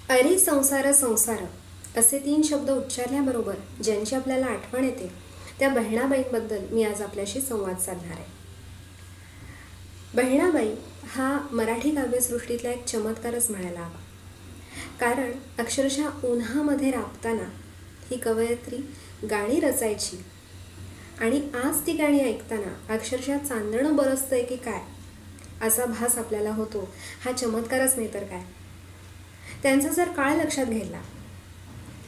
अरे संसार संसार असे 3 शब्द उच्चारल्याबरोबर ज्यांची आपल्याला आठवण येते त्या बहिणाबाईंबद्दल मी आज आपल्याशी संवाद साधणार आहे. बहिणाबाई हा मराठी काव्यसृष्टीतला एक चमत्कारच म्हणायला हवा. कारण अक्षरशः उन्हामध्ये राबताना ही कवयित्री गाणी रचायची आणि आज ती गाणी ऐकताना अक्षरशः चांदणं बरसतंय की काय असा भास आपल्याला होतो. हा चमत्कारच नाही तर काय. त्यांचा जर काळ लक्षात घ्यायला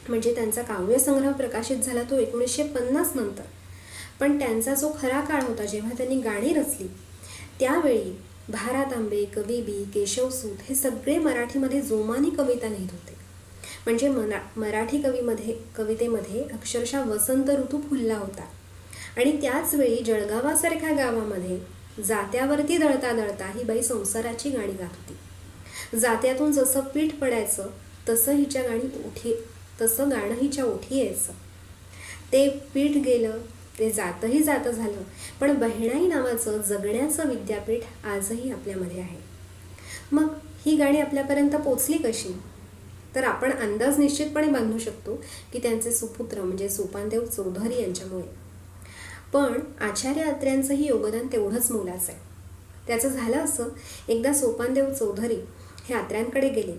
म्हणजे त्यांचा काव्यसंग्रह प्रकाशित झाला तो 1950 नंतर, पण त्यांचा जो खरा काळ होता जेव्हा त्यांनी गाणी रचली त्यावेळी भा. तांबे, कवी बी, केशवसूत हे सगळे मराठीमध्ये जोमानी कविता लिहित होते. म्हणजे मराठी कवितेमध्ये अक्षरशः वसंत ऋतू फुलला होता. आणि त्याच वेळी जळगावासारख्या गावामध्ये जात्यावरती दळता दळता ही बाई संसाराची गाणी गात होती. जात्यातून जसं पीठ पडायचं तसं गाणं हिच्या ओठी यायचं. ते पीठ गेलं, ते जातही जातं झालं, पण बहिणाई नावाचं जगण्याचं विद्यापीठ आजही आपल्यामध्ये आहे. मग ही गाणी आपल्यापर्यंत पोचली कशी? तर आपण अंदाज निश्चितपणे बांधू शकतो की त्यांचे सुपुत्र म्हणजे सोपानदेव चौधरी यांच्यामुळे. पण आचार्य अत्र्यांचंही योगदान तेवढंच मोलाचं आहे. त्याचं झालं असं, एकदा सोपानदेव चौधरी हे अत्र्यांकडे गेले.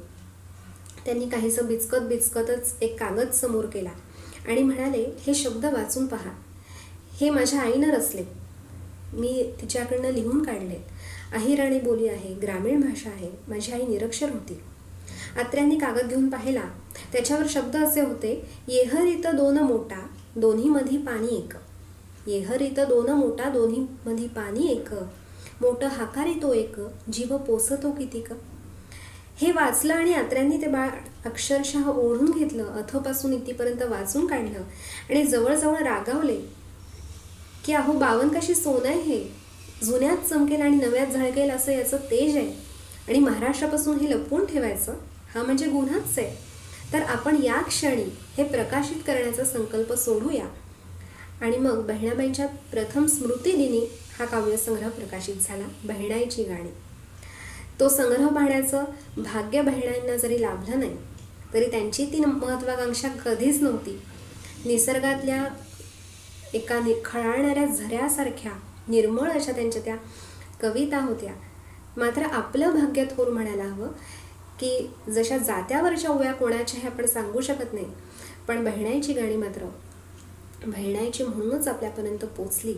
त्यांनी काहीसं बिचकतच एक कागद समोर केला आणि म्हणाले, हे शब्द वाचून पहा. हे माझ्या आईनं रचले, मी तिच्याकडनं लिहून काढले. अहिराणी बोली आहे, ग्रामीण भाषा आहे, माझी आई निरक्षर होती. अत्र्यांनी कागद घेऊन पाहिला. त्याच्यावर शब्द असे होते, येहरीत दोन मोठा दोन्ही मधी पाणी एक. येहरीत दोन मोठा दोन्ही मधी पाणी एक. मोठं हाकारितो एक, जीव पोसतो कितीक. हे वाचलं आणि अत्र्यांनी ते बाळ अक्षरशः ओढून घेतलं, अथपासून इथपर्यंत वाचून काढलं आणि जवळजवळ रागावले की अहो बावन कशी सोनं आहे हे, जुन्यात चमकेल आणि नव्यात झळकेल असं याचं तेज आहे आणि महाराष्ट्रापासून हे लपवून ठेवायचं हा म्हणजे गुन्हाच आहे. तर आपण या क्षणी हे प्रकाशित करण्याचा संकल्प सोडूया. आणि मग बहिणाबाईंच्या प्रथम स्मृतिदिनी हा काव्यसंग्रह प्रकाशित झाला, बहिणाईची गाणी. तो संग्रह पाहण्याचं भाग्य बहिणाईंना जरी लाभलं नाही तरी त्यांची ती महत्वाकांक्षा कधीच नव्हती. निसर्गातल्या एका खळाळणाऱ्या झऱ्यासारख्या निर्मळ अशा त्यांच्या त्या कविता होत्या. मात्र आपलं भाग्य थोर म्हणायला हवं की जशा जात्यावरच्या ओव्या कोणाच्या हे आपण सांगू शकत नाही, पण बहिणाईची गाणी मात्र बहिणाईची म्हणूनच आपल्यापर्यंत पोचली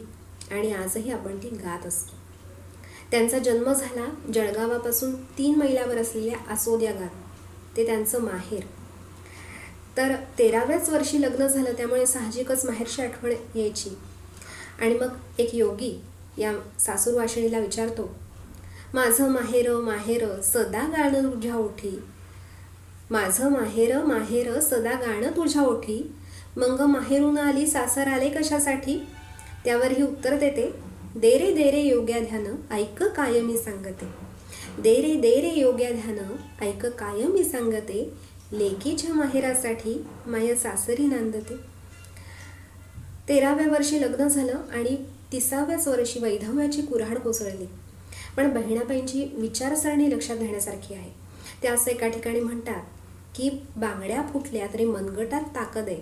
आणि आजही आपण ती गात असतो. त्यांचा जन्म झाला जळगावापासून 3 मैलावर असलेल्या आसोद या गावी. ते त्यांचं माहेर. तर 13व्याच वर्षी लग्न झालं, त्यामुळे साहजिकच माहेरची आठवण यायची. आणि मग एक योगी या सासूरवाशिणीला विचारतो, माझं माहेर माहेर सदा गाणं तुझ्या ओठी. माझं माहेर माहेर सदा गाणं तुझ्या ओठी. मग माहेरून आली सासर आले कशासाठी. त्यावर ही उत्तर देते, दे रे योग्या ध्यान ऐक कायमी सांगते. दे रे योग्या ध्यान ऐक कायमी सांगते. लेकीच्या माहेरासाठी माय सासरी नांदते. 13व्या वर्षी लग्न झालं आणि 30व्याच वर्षी वैधव्याची कुऱ्हाड कोसळली. पण बहिणाबाईंची विचारसरणी लक्षात घेण्यासारखी आहे. ते असं एका ठिकाणी म्हणतात की बांगड्या फुटल्या तरी मनगटात ताकद आहे.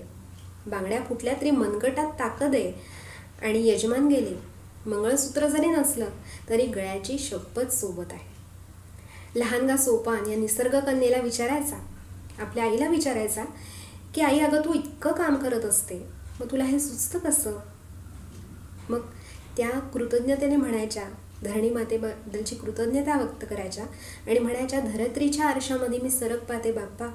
बांगड्या फुटल्या तरी मनगटात ताकद आहे. आणि यजमान गेले, मंगळसूत्र जरी नसलं तरी गळ्याची शपथ सोबत आहे. लहानगा सोपान या निसर्गकन्येला विचारायचा, आपल्या आईला विचारायचा की आई अगं तू इतकं काम करत असते, मग तुला हे सुचतं कसं. मग त्या कृतज्ञतेने म्हणायच्या, धरणी मातेबद्दलची कृतज्ञता व्यक्त करायच्या आणि म्हणायच्या, धरत्रीच्या आरशामध्ये मी सरक पाहते बाप्पा.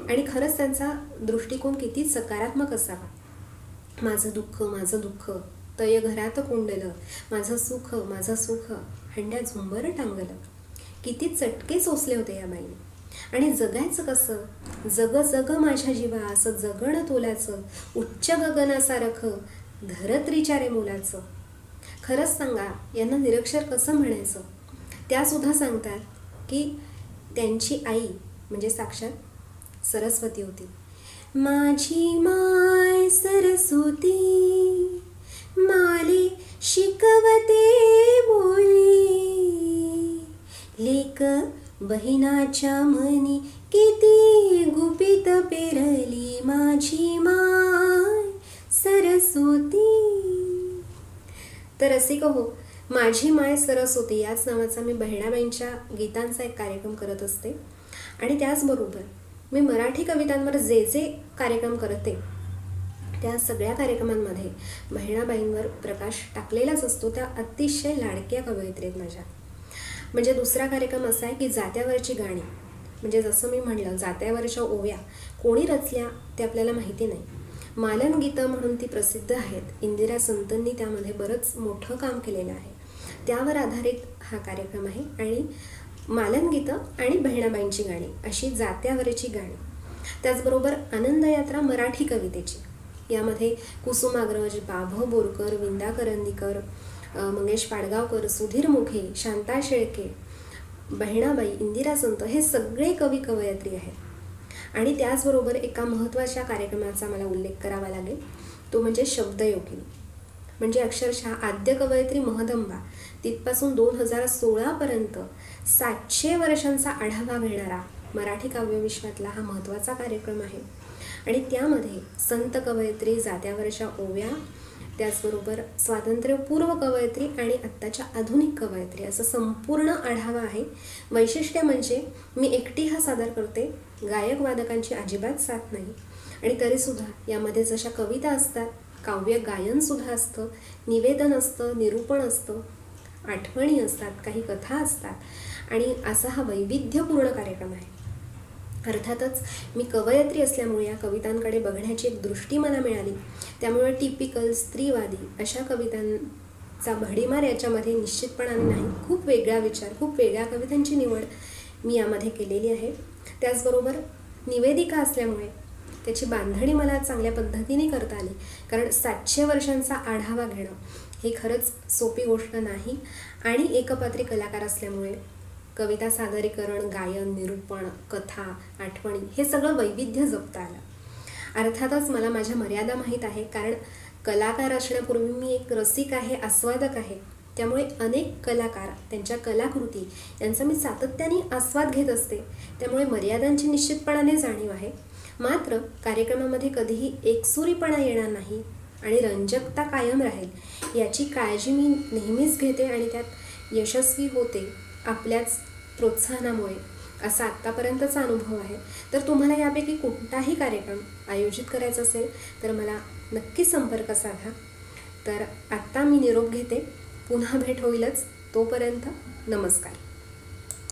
आणि खरंच त्यांचा दृष्टिकोन किती सकारात्मक असावा. माझं दुःख तय घरात कोंडलं, माझं सुख हंड्या झुंबर टांगलं. किती चटके सोसले होते या बाईने. आणि जगायचं कसं, जग माझ्या जीवा असं जगणं तोलाचं, उच्च गगनासारख धरत्रीच्या रे मुलाचं. खरंच सांगा यांना निरक्षर कसं म्हणायचं. त्या सुद्धा सांगतात की त्यांची आई म्हणजे साक्षात सरस्वती होती. माझी माय सरस्वती माले शिकवते बोली. लेक बहिणाच्या मनी किती गुपित पेरली माझी माय सरस्वती. तर रसिक हो, माझी माय सरस्वती याच नावाचा मी बहिणाबाईंच्या गीतांचा एक कार्यक्रम करत असते. आणि त्याचबरोबर मी मराठी कवितांवर जे जे कार्यक्रम करते त्या सगळ्या कार्यक्रमांमध्ये बहिणाबाईंवर प्रकाश टाकलेलाच असतो. त्या अतिशय लाडक्या कवयित्री आहेत माझ्या. म्हणजे दुसरा कार्यक्रम असा आहे की जात्यावरची गाणी, म्हणजे जसं मी म्हणलं जात्यावरच्या ओव्या कोणी रचल्या ते आपल्याला माहिती नाही. मालन गीतं म्हणून ती प्रसिद्ध आहेत. इंदिरा संतांनी त्यामध्ये बरंच मोठं काम केलेलं आहे. त्यावर आधारित हा कार्यक्रम आहे. आणि मालन गीतं आणि बहिणाबाईंची गाणी अशी जात्यावरची गाणी. त्याचबरोबर आनंद यात्रा मराठी कवितेची, यामध्ये कुसुमाग्रज, बाभ बोरकर, विंदा करंदीकर, मंगेश पाडगावकर, सुधीर मुखे, शांता शेळके, बहिणाबाई, इंदिरा संत हे सगळे कवी कवयित्री आहेत. आणि त्याचबरोबर एका महत्त्वाच्या कार्यक्रमाचा मला उल्लेख करावा लागेल, तो म्हणजे शब्दयोगिनी. म्हणजे अक्षरशः आद्य कवयित्री महदंबा तिथपासून 2016पर्यंत 700 वर्षांचा आढावा घेणारा मराठी काव्यविश्वातला हा महत्त्वाचा कार्यक्रम आहे. आणि त्यामध्ये संत कवयित्री, जात्यावरच्या ओव्या, त्याचबरोबर स्वातंत्र्यपूर्व कवयित्री आणि आत्ताच्या आधुनिक कवयित्री असं संपूर्ण आढावा आहे. वैशिष्ट्य म्हणजे मी एकटी हा सादर करते, गायक वादकांची अजिबात साथ नाही. आणि तरीसुद्धा यामध्ये जशा कविता असतात, काव्य गायनसुद्धा असतं, निवेदन असतं, निरूपण असतं, आठवणी असतात, काही कथा असतात. आणि असा हा वैविध्यपूर्ण कार्यक्रम आहे. अर्थातच मी कवयित्री असल्यामुळे या कवितांकडे बघण्याची एक दृष्टी मला मिळाली. त्यामुळे टिपिकल स्त्रीवादी अशा कवितांचा भडीमार याच्यामध्ये निश्चितपणाने नाही. खूप वेगळा विचार, खूप वेगळ्या कवितांची निवड मी यामध्ये केलेली आहे. त्याचबरोबर निवेदिका असल्यामुळे त्याची बांधणी मला चांगल्या पद्धतीने करता आली. कारण 700 वर्षांचा आढावा घेणं ही खरंच सोपी गोष्ट नाही. आणि एकपात्री कलाकार असल्यामुळे कविता सादरीकरण, गायन, निरूपण, कथा, आठवणी हे सगळं वैविध्य जपता आलं. अर्थातच मला माझ्या मर्यादा माहीत आहे, कारण कलाकार असण्यापूर्वी मी एक रसिक आहे, आस्वादक आहे. त्यामुळे अनेक कलाकार, त्यांच्या कलाकृती यांचा मी सातत्याने आस्वाद घेत असते. त्यामुळे मर्यादांची निश्चितपणाने जाणीव आहे. मात्र कार्यक्रमामध्ये कधीही एकसुरीपणा येणार नाही आणि रंजकता कायम राहील याची काळजी मी नेहमीच घेते. आणि त्यात यशस्वी होते आपल्याच प्रोत्साहनामुळे, असा आत्तापर्यंतचा अनुभव आहे. तर तुम्हाला यापैकी कोणताही कार्यक्रम आयोजित करायचा असेल तर मला नक्की संपर्क साधा. तर आत्ता मी निरोप घेते. पुन्हा भेट होईलच. तोपर्यंत नमस्कार.